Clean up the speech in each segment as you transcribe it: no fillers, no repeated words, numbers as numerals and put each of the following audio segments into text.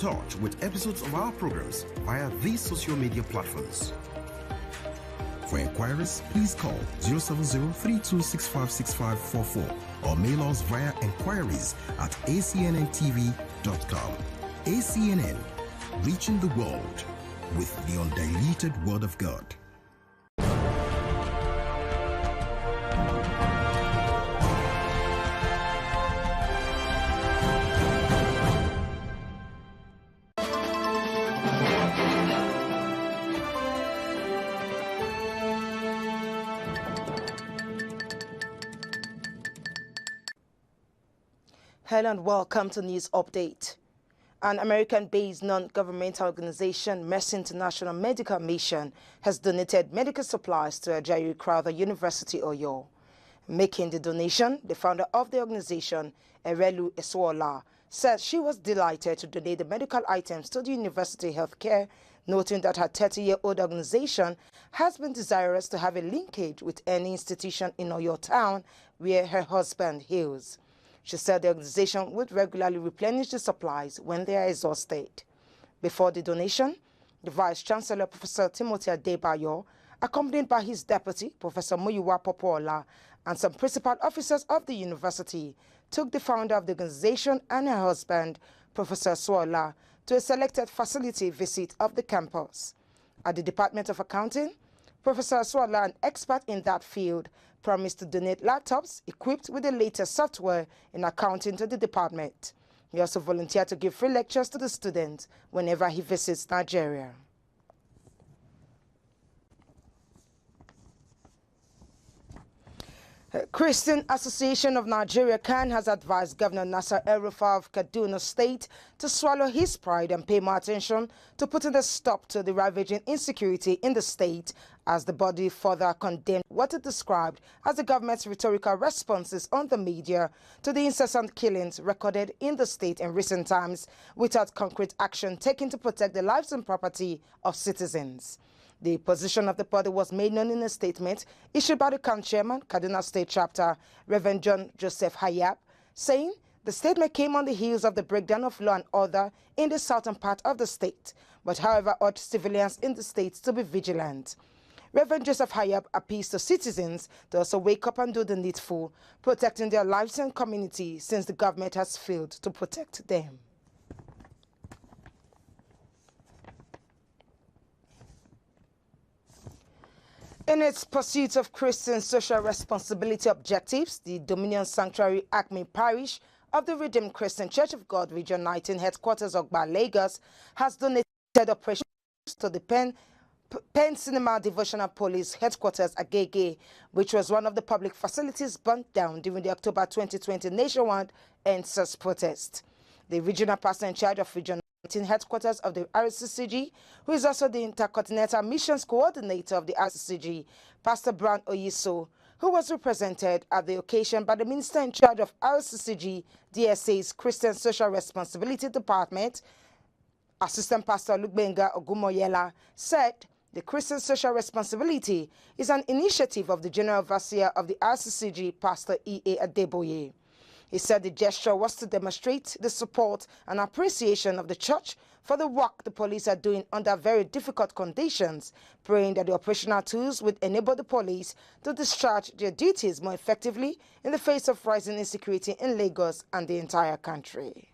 touch with episodes of our programs via these social media platforms. For inquiries, please call 070-3265-6544 or mail us via inquiries@acnntv.com. ACNN, reaching the world with the undiluted Word of God. Hello and welcome to News Update. An American-based non-governmental organization, Mercy International Medical Mission, has donated medical supplies to Ajayi Crowther University, Oyo. Making the donation, the founder of the organization, Erelu Eswola, said she was delighted to donate the medical items to the university healthcare, noting that her 30-year-old organization has been desirous to have a linkage with any institution in Oyo town where her husband hails. She said the organization would regularly replenish the supplies when they are exhausted. Before the donation, the Vice-Chancellor, Professor Timothy Adebayo, accompanied by his deputy, Professor Muyiwa Popola, and some principal officers of the university, took the founder of the organization and her husband, Professor Swola, to a selected facility visit of the campus. At the Department of Accounting, Professor Swola, an expert in that field, promised to donate laptops equipped with the latest software in accounting to the department. He also volunteered to give free lectures to the students whenever he visits Nigeria. Christian Association of Nigeria (Acnn) has advised Governor Nasser El-Rufai of Kaduna State to swallow his pride and pay more attention to putting a stop to the ravaging insecurity in the state, as the body further condemned what it described as the government's rhetorical responses on the media to the incessant killings recorded in the state in recent times without concrete action taken to protect the lives and property of citizens. The position of the body was made known in a statement issued by the CAN chairman, Kaduna State Chapter, Reverend John Joseph Hayab, saying the statement came on the heels of the breakdown of law and order in the southern part of the state, but however urged civilians in the state to be vigilant. Reverend Joseph Hayab appeals to citizens to also wake up and do the needful, protecting their lives and community since the government has failed to protect them. In its pursuit of Christian social responsibility objectives, the Dominion Sanctuary Acnn Parish of the Redeemed Christian Church of God Region 19 headquarters Ogba, Lagos, has donated operations to the Penn Cinema Devotional Police headquarters Agege, which was one of the public facilities burnt down during the October 2020 nationwide EndSARS protest. The regional pastor in charge of Region headquarters of the RCCG, who is also the Intercontinental Missions Coordinator of the RCCG, Pastor Brown Oyiso, who was represented at the occasion by the Minister in charge of RCCG DSA's Christian Social Responsibility Department, Assistant Pastor Lugbenga Ogumoyela, said the Christian Social Responsibility is an initiative of the General Overseer of the RCCG, Pastor E.A. Adeboye. He said the gesture was to demonstrate the support and appreciation of the church for the work the police are doing under very difficult conditions, praying that the operational tools would enable the police to discharge their duties more effectively in the face of rising insecurity in Lagos and the entire country.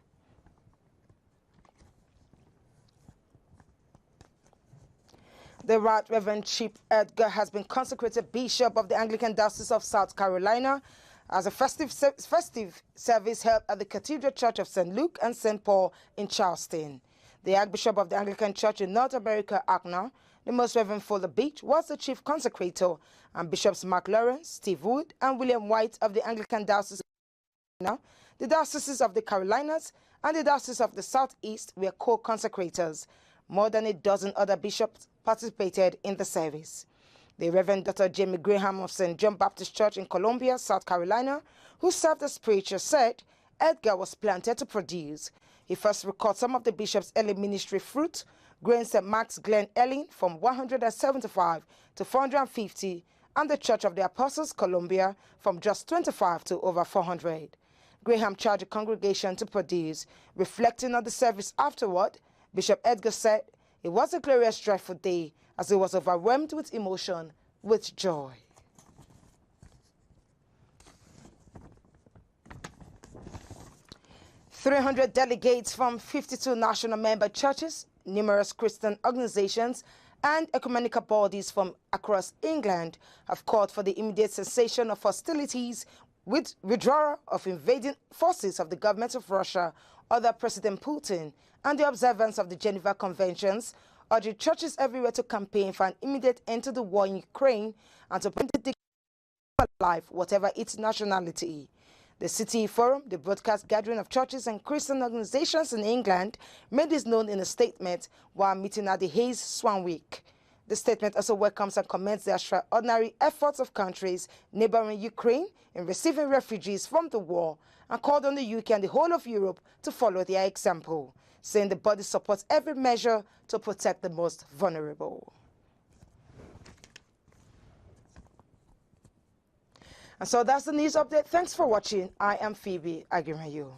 The Right Reverend Chief Edgar has been consecrated Bishop of the Anglican Diocese of South Carolina as a festive service held at the Cathedral Church of St. Luke and St. Paul in Charleston. The Archbishop of the Anglican Church in North America, Acnn, the Most Reverend Fuller Beach, was the chief consecrator, and Bishops Mark Lawrence, Steve Wood, and William White of the Anglican Diocese of the Dioceses of the Carolinas, and the Diocese of the Southeast were co-consecrators. More than a dozen other bishops participated in the service. The Reverend Dr. Jamie Graham of St. John Baptist Church in Columbia, South Carolina, who served as preacher, said Edgar was planted to produce. He first recorded some of the bishop's early ministry fruit, growing St. Mark's Glen Ellen from 175 to 450, and the Church of the Apostles, Columbia, from just 25 to over 400. Graham charged the congregation to produce. Reflecting on the service afterward, Bishop Edgar said, "It was a glorious, joyful day as he was overwhelmed with emotion, with joy." "300 delegates from 52 national member churches, numerous Christian organizations, and ecumenical bodies from across England have called for the immediate cessation of hostilities with withdrawal of invading forces of the government of Russia under President Putin and the observance of the Geneva Conventions, urging churches everywhere to campaign for an immediate end to the war in Ukraine and to bring the dignity of life, whatever its nationality. The City Forum, the broadcast gathering of churches and Christian organizations in England, made this known in a statement while meeting at the Hayes Swan Week. The statement also welcomes and commends the extraordinary efforts of countries neighboring Ukraine in receiving refugees from the war and called on the UK and the whole of Europe to follow their example, saying the body supports every measure to protect the most vulnerable. And so that's the news update. Thanks for watching. I am Phoebe Agimayu.